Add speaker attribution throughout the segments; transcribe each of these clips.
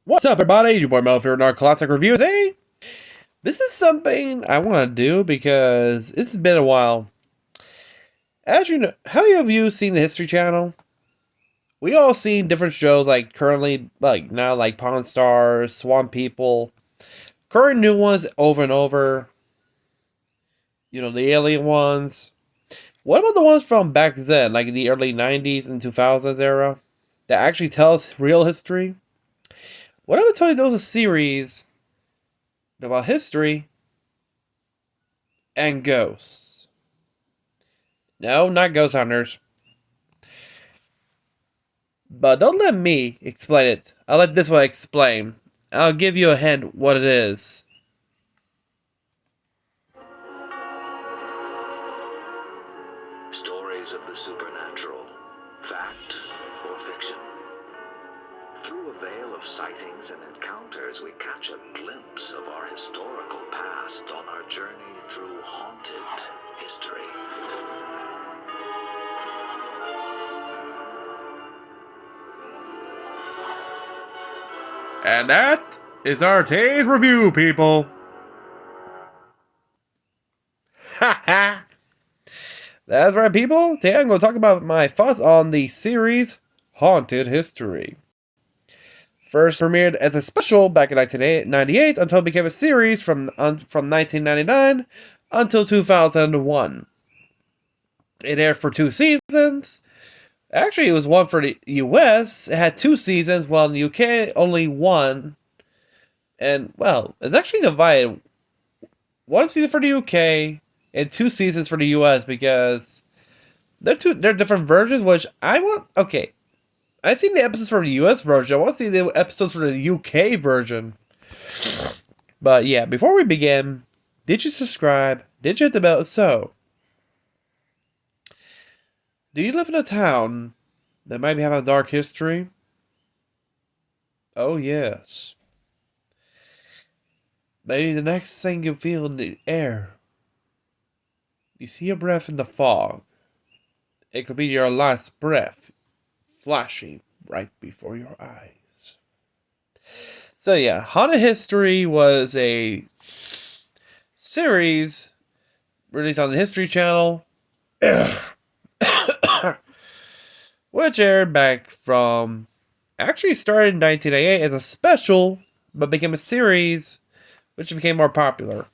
Speaker 1: What's up, everybody? Your boy Mel here in our classic review today. This is something I want to do because this has been a while. As you know, how many of you seen the History Channel? We all seen different shows like currently, like now, like Pawn Stars, Swamp People, current new ones over and over. You know, the alien ones. What about the ones from back then, like the early 90s and 2000s era, that actually tells real history? What if I told you there was a series about history and ghosts? No, not ghost hunters. But don't let me explain it. I'll let this one explain. I'll give you a hint what it is.
Speaker 2: Stories of the supernatural, fact or fiction. Through a veil of sightings and encounters, we catch a glimpse of our historical past on our journey through haunted history.
Speaker 1: And that is our today's review, people. Haha. That's right, people. Today I'm going to talk about my thoughts on the series Haunted History. First premiered as a special back in 1998 until it became a series from 1999 until 2001. It aired for 2 seasons. Actually, it was one for the US. It had 2 seasons, while in the UK, only 1. And, well, it's actually divided. 1 season for the UK and 2 seasons for the US because they're different versions, which I want. Okay. I've seen the episodes for the US version. I want to see the episodes for the UK version. But yeah, before we begin, did you subscribe? Did you hit the bell? So, do you live in a town that might be having a dark history? Oh, yes. Maybe the next thing you feel in the air, you see a breath in the fog. It could be your last breath flashing right before your eyes. So yeah, Haunted History was a series released on the History Channel, which aired back from, actually started in 1988 as a special, but became a series, which became more popular.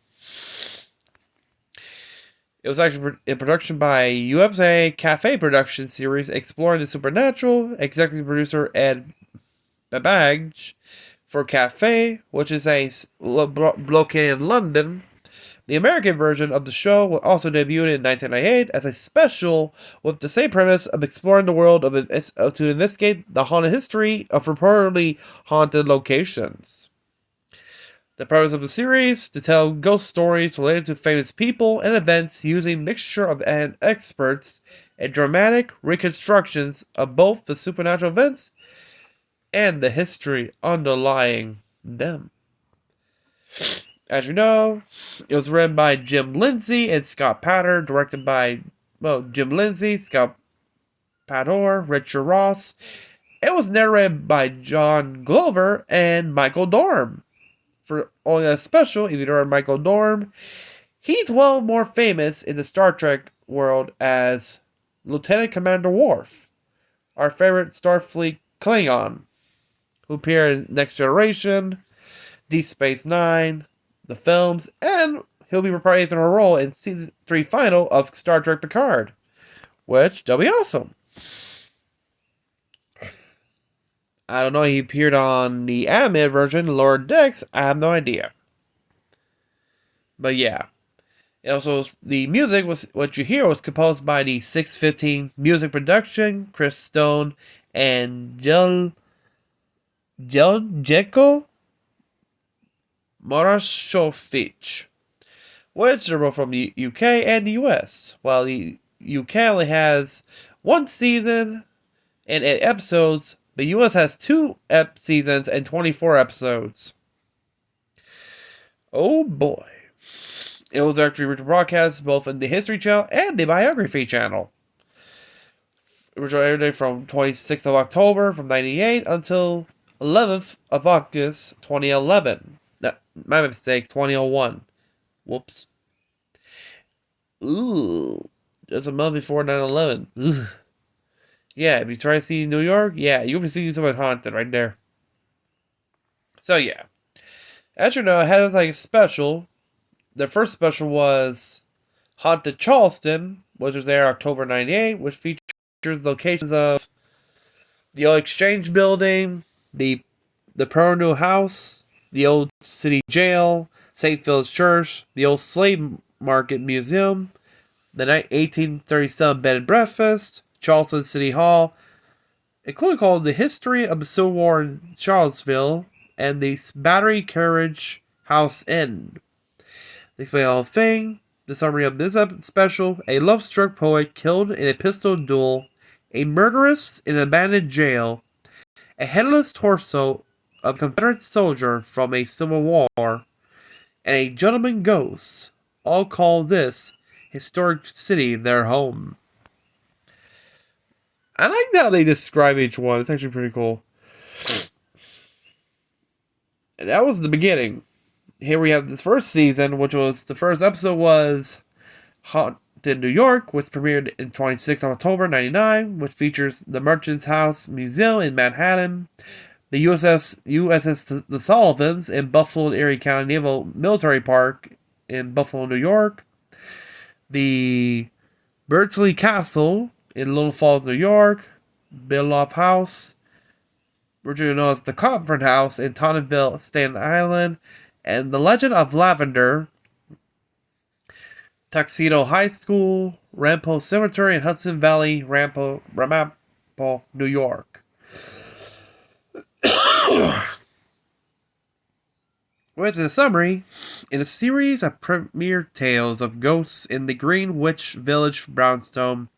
Speaker 1: It was actually a production by USA Cafe Production Series, exploring the supernatural. Executive producer Ed Babbage for Cafe, which is located in London. The American version of the show also debuted in 1998 as a special with the same premise of exploring the world to investigate the haunted history of reportedly haunted locations. The purpose of the series, to tell ghost stories related to famous people and events using mixture of experts and dramatic reconstructions of both the supernatural events and the history underlying them. As you know, it was written by Jim Lindsay and Scott Patter, directed by, Jim Lindsay, Scott Patter, Richard Ross. It was narrated by John Glover and Michael Dorn. For only a special, if you know Michael Dorn, he's well more famous in the Star Trek world as Lieutenant Commander Worf, our favorite Starfleet Klingon, who appeared in Next Generation, Deep Space Nine, the films, and he'll be reprising a role in Season 3 final of Star Trek Picard, which will be awesome. I don't know, he appeared on the animated version, Lower Decks, I have no idea. But yeah. Also, the music, what you hear was composed by the 615 Music Production, Chris Stone, and Jelko Morashovich, which are both from the UK and the US. While the UK only has 1 season and 8 episodes, the US has 2 seasons and 24 episodes. Oh boy. It was actually broadcast both in the History Channel and the Biography Channel. It was aired from 26th of October from 98 until 11th of August 2011. My mistake, 2001. Whoops. Ooh. Just a month before 9/11. Ugh. Yeah, if you try to see New York, yeah, you'll be seeing something haunted right there. So yeah. As you know, it has like a special. The first special was Haunted Charleston, which was there October 98, which features locations of the old Exchange Building, the Pearl New House, the old City Jail, St. Phil's Church, the old Slave Market Museum, the 1837 Bed and Breakfast, Charleston City Hall, including called The History of the Civil War in Charlottesville, and the Battery Carriage House Inn. They explain the whole thing. The summary of this special: a love-struck poet killed in a pistol duel, a murderess in an abandoned jail, a headless torso of a Confederate soldier from a Civil War, and a gentleman ghost, all call this historic city their home. I like how they describe each one. It's actually pretty cool. And that was the beginning. Here we have this first season, which was the first episode was Haunted New York, which premiered in 26th October 99, which features the Merchant's House Museum in Manhattan, the USS The Sullivans in Buffalo and Erie County Naval Military Park in Buffalo, New York, the Birdsley Castle in Little Falls, New York, Biddulph House, originally known as the Conference House in Tonneville, Staten Island, and the Legend of Lavender, Tuxedo High School, Ramapo Cemetery in Hudson Valley, Ramapo, New York. With a summary, in a series of premier tales of ghosts in the Greenwich Village brownstone,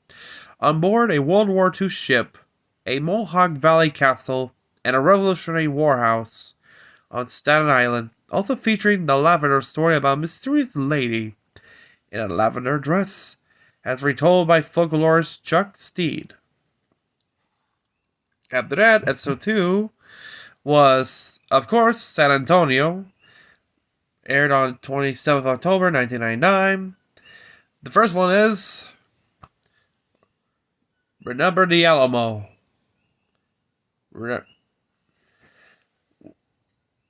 Speaker 1: on board a World War II ship, a Mohawk Valley castle, and a Revolutionary War house on Staten Island, also featuring the Lavender story about a mysterious lady in a lavender dress, as retold by folklorist Chuck Steed. After that, episode 2 was, of course, San Antonio, aired on 27th October 1999. The first one is Remember the Alamo.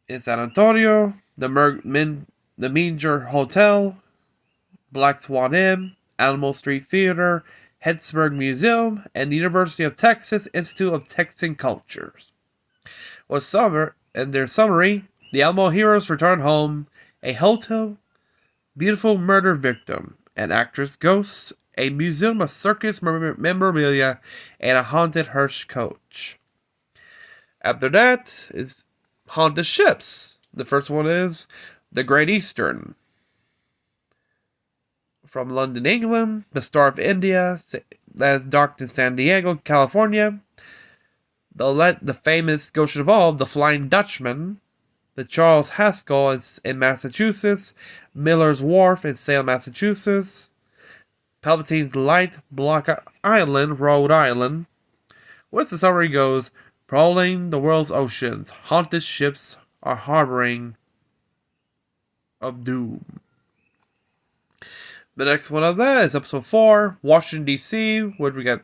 Speaker 1: In San Antonio, the Meanger Hotel, Black Swan Inn, Alamo Street Theater, Hetzberg Museum, and the University of Texas Institute of Texan Cultures. In their summary, the Alamo heroes return home, a hotel, beautiful murder victim, an actress ghost, a museum of circus memorabilia, and a haunted Hirsch coach. After that is haunted ships. The first one is the Great Eastern. From London, England, the Star of India, that is docked in San Diego, California. The famous ghost of all, the Flying Dutchman, the Charles Haskell in Massachusetts, Miller's Wharf in Salem, Massachusetts, Palpatine's Light, Block Island, Rhode Island. What's the summary goes, prowling the world's oceans, haunted ships are harboring of doom. The next one of that is episode 4, Washington, D.C., where we got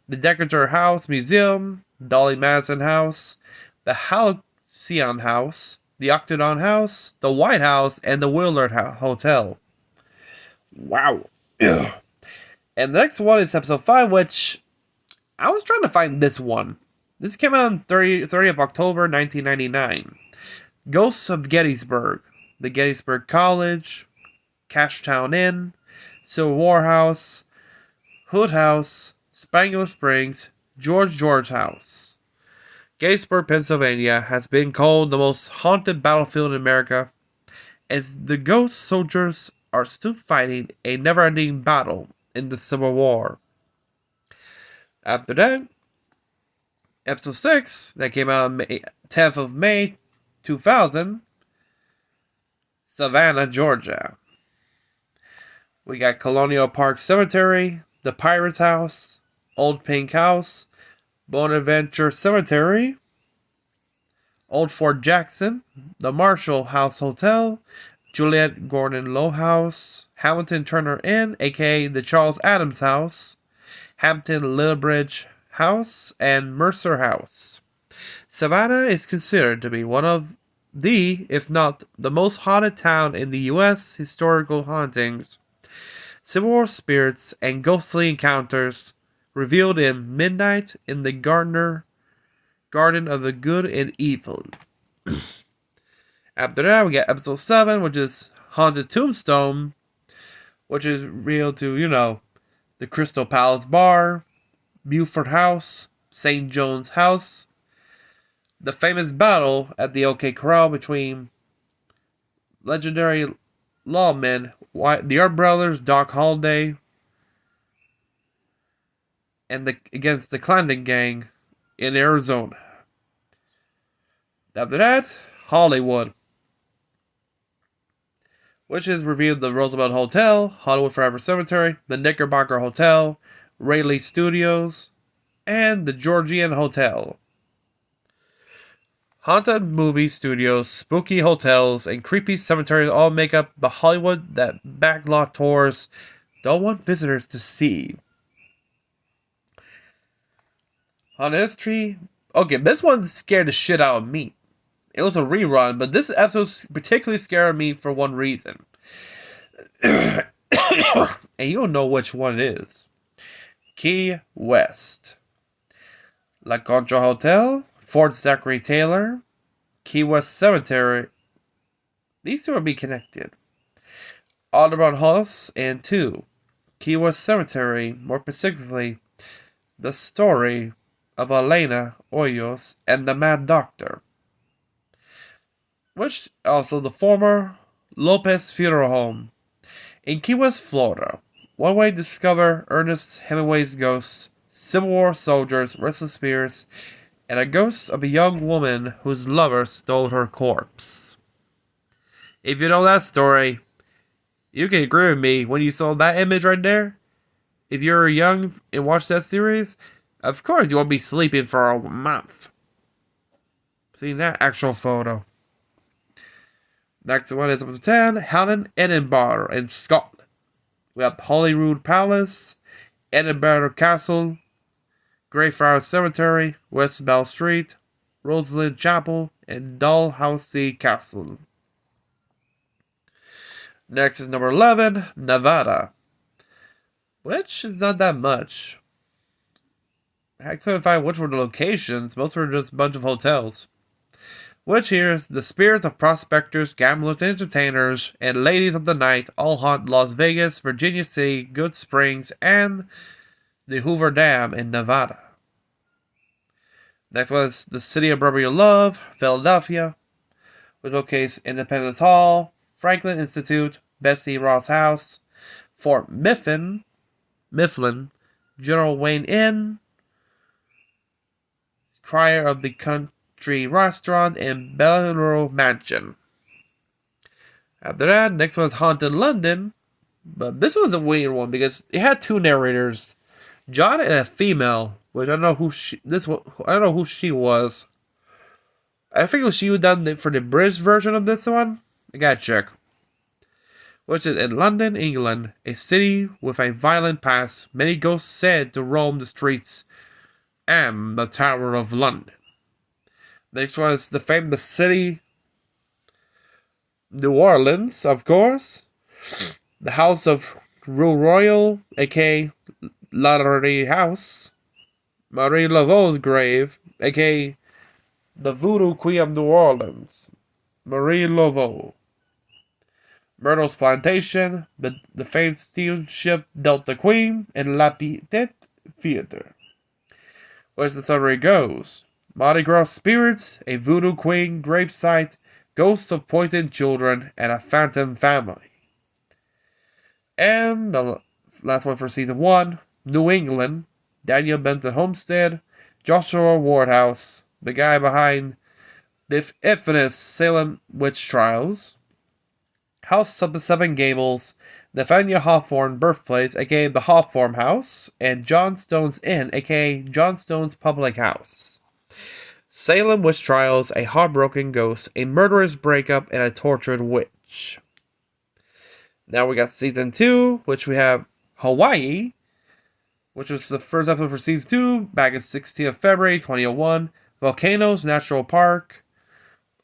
Speaker 1: the Decatur House Museum, Dolly Madison House, the Halcyon House, the Octagon House, the White House, and the Willard Hotel. Wow. And the next one is episode 5, which I was trying to find this one. This came out on 30th of October, 1999. Ghosts of Gettysburg, the Gettysburg College, Cashtown Inn, Civil War House, Hood House, Spangler Springs, George House. Gettysburg, Pennsylvania has been called the most haunted battlefield in America, as the ghost soldiers are still fighting a never-ending battle in the Civil War. After that, episode 6, that came out on 10th of May 2000, Savannah, Georgia. We got Colonial Park Cemetery, the Pirate's House, Old Pink House, Bonaventure Cemetery, Old Fort Jackson, the Marshall House Hotel, Juliet Gordon Low House, Hamilton Turner Inn, aka the Charles Adams House, Hampton Lillibridge House, and Mercer House. Savannah is considered to be one of the, if not the most haunted town in the U.S. Historical hauntings. Civil War spirits and ghostly encounters revealed in Midnight in the Garden of the Good and Evil. After that, we got episode 7, which is Haunted Tombstone, which is real to, the Crystal Palace Bar, Beaufort House, St. John's House, the famous battle at the OK Corral between legendary lawmen, the Art Brothers, Doc Holliday, and against the Clarendon Gang in Arizona. After that, Hollywood, which is reviewed the Roosevelt Hotel, Hollywood Forever Cemetery, the Knickerbocker Hotel, Rayleigh Studios, and the Georgian Hotel. Haunted movie studios, spooky hotels, and creepy cemeteries all make up the Hollywood that backlot tours don't want visitors to see. Haunted history. Okay, this one scared the shit out of me. It was a rerun, but this episode particularly scared me for one reason. And you don't know which one it is. Key West. La Concha Hotel, Fort Zachary Taylor, Key West Cemetery. These two will be connected. Audubon House and 2. Key West Cemetery, more specifically, the story of Elena Hoyos and the Mad Doctor. Which also the former Lopez Funeral Home. In Key West, Florida, one way to discover Ernest Hemingway's ghosts, Civil War soldiers, restless spirits, and a ghost of a young woman whose lover stole her corpse. If you know that story, you can agree with me when you saw that image right there. If you're young and watched that series, of course you won't be sleeping for a month. Seeing that actual photo. Next one is episode 10, Helen Edinburgh in Scotland. We have Holyrood Palace, Edinburgh Castle, Greyfriars Cemetery, West Bell Street, Rosalind Chapel, and Dalhousie Castle. Next is number 11, Nevada, which is not that much. I couldn't find which were the locations, most were just a bunch of hotels. Which here is the spirits of prospectors, gamblers, entertainers, and ladies of the night all haunt Las Vegas, Virginia City, Good Springs, and the Hoover Dam in Nevada. Next was the City of Brotherly Love, Philadelphia, which locates Independence Hall, Franklin Institute, Betsy Ross House, Fort Mifflin, General Wayne Inn, Crier of the Country Restaurant, and Belleville Mansion. After that, next one is Haunted London, but this was a weird one because it had 2 narrators, John and a female, which I don't know who she was. I think it was she who done for the British version of this one. I gotta check. Which is in London, England, a city with a violent past, many ghosts said to roam the streets, and the Tower of London. Next one is the famous city, New Orleans, of course. The House of Rue Royal, aka Lattery House. Marie Laveau's grave, aka the Voodoo Queen of New Orleans, Marie Laveau. Myrtle's Plantation, the famed steamship Delta Queen, and La Petite Theater. Where's the summary goes? Mardi Gras spirits, a voodoo queen gravesite, ghosts of poisoned children, and a phantom family. And the last one for season 1, New England, Daniel Benton Homestead, Joshua Ward House, the guy behind the infamous Salem witch trials, House of the Seven Gables, Nathaniel Hawthorne birthplace, aka the Hawthorne House, and John Stone's Inn, aka John Stone's Public House. Salem witch trials, a heartbroken ghost, a murderous breakup, and a tortured witch. Now we got season 2, which we have Hawaii, which was the first episode for season 2 back in 16th of February 2001. Volcanoes National Park,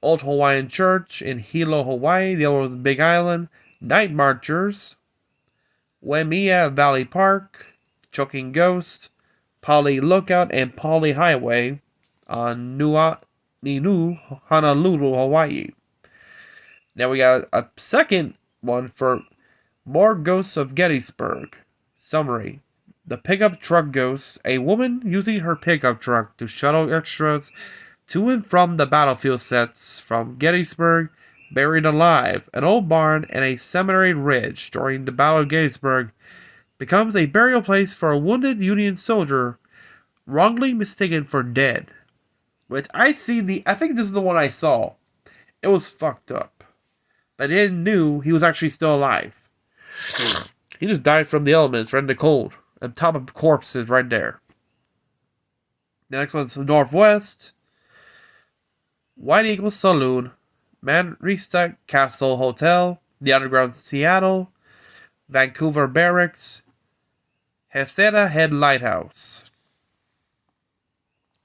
Speaker 1: Old Hawaiian Church in Hilo, Hawaii. The other one was Big Island. Night Marchers, Waimea Valley Park, Choking Ghost, Pali Lookout, and Pali Highway on Ninu, Honolulu, Hawaii. Now we got a second one for More Ghosts of Gettysburg. Summary. The Pickup Truck Ghost. A woman using her pickup truck to shuttle extras to and from the battlefield sets from Gettysburg, buried alive. An old barn and a cemetery ridge during the Battle of Gettysburg becomes a burial place for a wounded Union soldier wrongly mistaken for dead. Which I think this is the one I saw. It was fucked up. But I didn't knew he was actually still alive. He just died from the elements, right in the cold. On top of corpses right there. The next one's Northwest. White Eagle Saloon. Manresa Castle Hotel. The Underground Seattle. Vancouver Barracks. Heseda Head Lighthouse.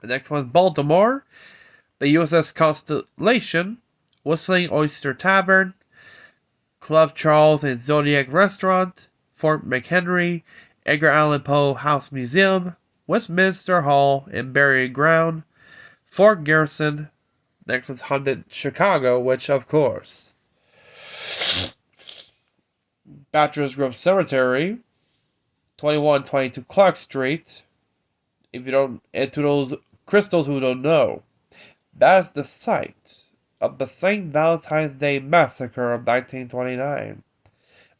Speaker 1: The next one's Baltimore. The USS Constellation. Whistling Oyster Tavern. Club Charles and Zodiac Restaurant. Fort McHenry. Edgar Allan Poe House Museum. Westminster Hall and Burial Ground. Fort Garrison. Next one's Haunted Chicago, which, of course. Bachelor's Grove Cemetery. 2122 Clark Street. If you don't, and to those crystals who don't know, that's the site of the St. Valentine's Day Massacre of 1929.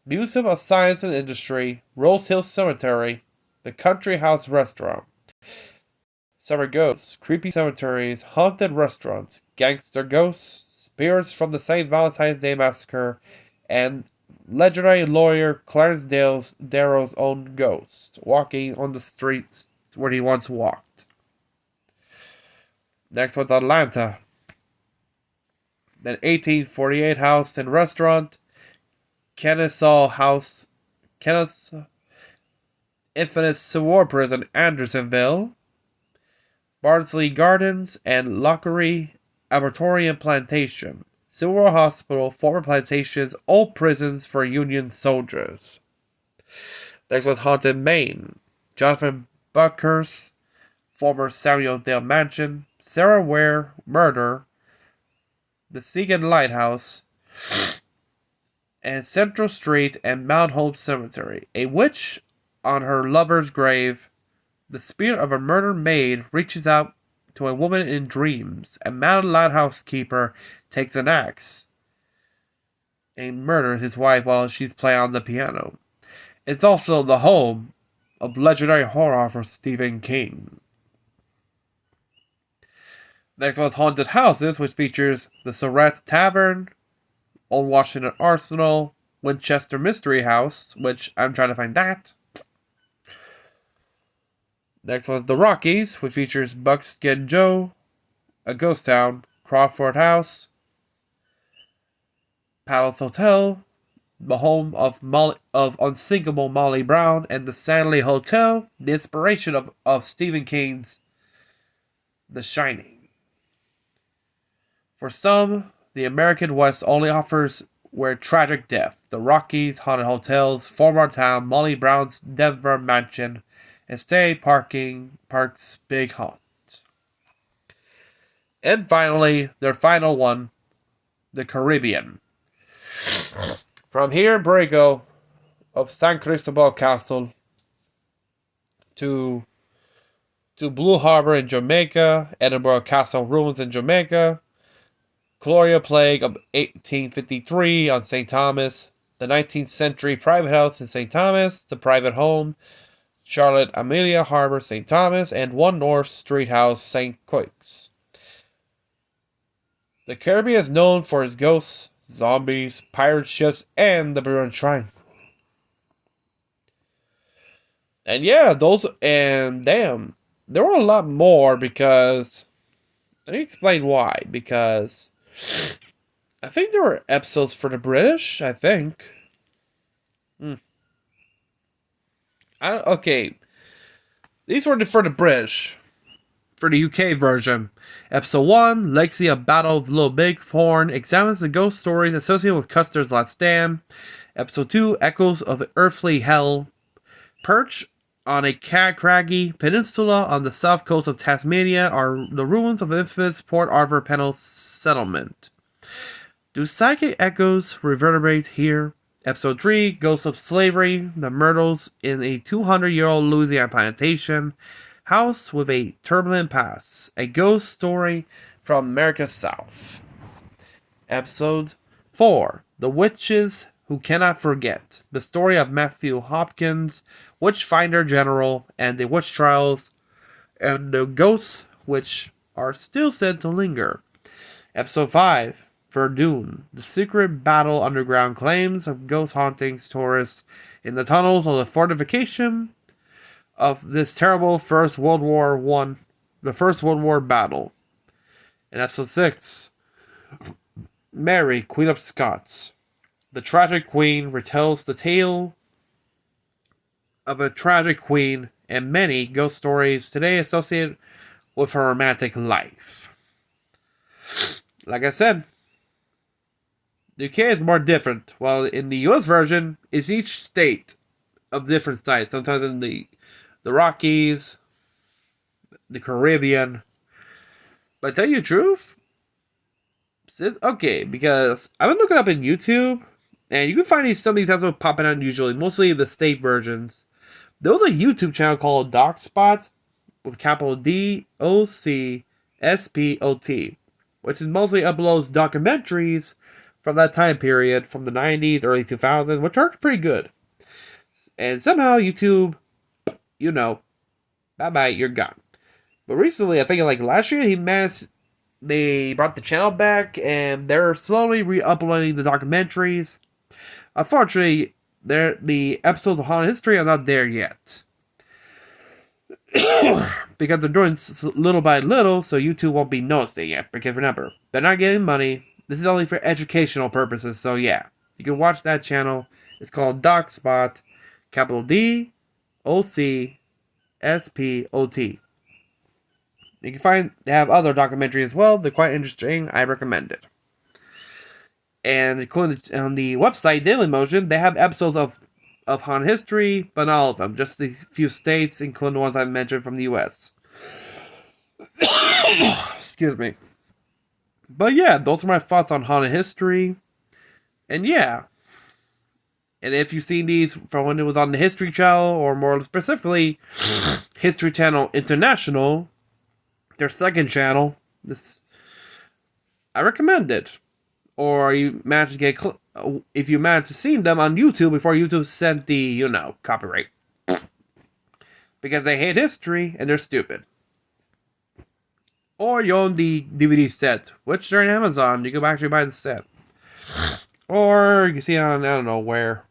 Speaker 1: Museum of Science and Industry, Rose Hill Cemetery, the Country House Restaurant. Summer Ghosts, Creepy Cemeteries, Haunted Restaurants, Gangster Ghosts, Spirits from the St. Valentine's Day Massacre, and legendary lawyer Clarence Darrow's own ghost, walking on the streets where he once walked. Next with Atlanta. Then 1848 House and Restaurant, Kennesaw House, Infamous War Prison, Andersonville, Bardsley Gardens, and Lockery Arboretum Plantation, Civil War Hospital, former plantations, old prisons for Union soldiers. Next was Haunted Maine, Jonathan Buckhurst, former Samuel Dale Mansion, Sarah Ware Murder, the Segan Lighthouse, and Central Street and Mount Hope Cemetery. A witch on her lover's grave. The spirit of a murdered maid reaches out to a woman in dreams. A mad lighthouse keeper takes an axe and murders his wife while she's playing on the piano. It's also the home of legendary horror author Stephen King. Next one's Haunted Houses, which features the Surratt Tavern, Old Washington Arsenal, Winchester Mystery House, which I'm trying to find that. Next one's The Rockies, which features Buckskin Joe, A Ghost Town, Crawford House, Palace Hotel, the home of unsinkable Molly Brown, and the Stanley Hotel, the inspiration of Stephen King's The Shining. For some, the American West only offers where tragic death. The Rockies, haunted hotels, former town, Molly Brown's Denver mansion, and State Park's Big Haunt. And finally, their final one, the Caribbean. From here, Borrego of San Cristobal Castle to Blue Harbor in Jamaica, Edinburgh Castle ruins in Jamaica, Gloria Plague of 1853 on St. Thomas, the 19th century private house in St. Thomas, the private home, Charlotte Amelia Harbor, St. Thomas, and One North Street House, St. Croix. The Caribbean is known for its ghosts, zombies, pirate ships, and the Bermuda Triangle. And yeah, damn, there were a lot more because Let me explain why. Because I think there were episodes for the British. I think. Hmm. Okay. These were for the British. For the UK version. Episode 1, Legacy of Battle of Little Big Horn, examines the ghost stories associated with Custer's Last Stand. Episode 2, Echoes of Earthly Hell. Perch on a craggy peninsula on the south coast of Tasmania are the ruins of infamous Port Arthur penal settlement. Do psychic echoes reverberate here? Episode 3, Ghosts of Slavery, the Myrtles in a 200-year-old Louisiana plantation. House with a turbulent past. A ghost story from America's South. Episode 4, The Witches Who Cannot Forget. The story of Matthew Hopkins, Witchfinder General, and the witch trials, and the ghosts which are still said to linger. Episode 5, Verdun. The secret battle underground claims of ghost hauntings tourists in the tunnels of the fortification of this terrible the First World War battle. In episode 6, Mary, Queen of Scots. The tragic queen retells the tale of a tragic queen and many ghost stories today associated with her romantic life. Like I said, the UK is more different, while in the US version, it's each state of different sites. Sometimes in the Rockies, the Caribbean. But to tell you the truth, okay, because I've been looking up in YouTube, and you can find some of these episodes popping out usually, mostly the state versions. There was a YouTube channel called DocSpot, with capital DOCSPOT, which is mostly uploads documentaries from that time period, from the 90s, early 2000s, which are pretty good. And somehow YouTube, bye-bye, you're gone. But recently, I think like last year, they brought the channel back, and they're slowly re-uploading the documentaries. Unfortunately, the episodes of Haunted History are not there yet. Because they're doing little by little, so YouTube won't be noticing yet. Because remember, they're not getting money. This is only for educational purposes, so yeah. You can watch that channel. It's called DocSpot, capital DOCSPOT. You can they have other documentaries as well. They're quite interesting. I recommend it. And on the website Dailymotion, they have episodes of Haunted History, but not all of them. Just a few states, including the ones I mentioned from the US. Excuse me. But yeah, those are my thoughts on Haunted History. And yeah. And if you've seen these from when it was on the History Channel, or more specifically, History Channel International, their second channel, I recommend it. Or you manage to get, if you manage to see them on YouTube before YouTube sent the, copyright. Because they hate history and they're stupid. Or you own the DVD set, which they're on Amazon. You can actually buy the set. Or you see it on, I don't know where.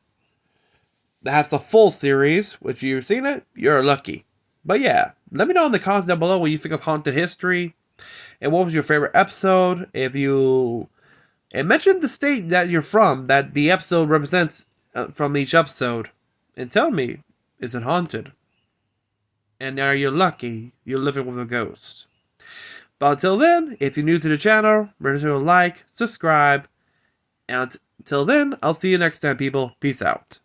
Speaker 1: That has the full series, which you've seen it, you're lucky. But yeah, let me know in the comments down below what you think of Haunted History. And what was your favorite episode. And mention the state that you're from, that the episode represents from each episode. And tell me, is it haunted? And are you lucky you're living with a ghost? But until then, if you're new to the channel, remember to like, subscribe, and until then, I'll see you next time, people. Peace out.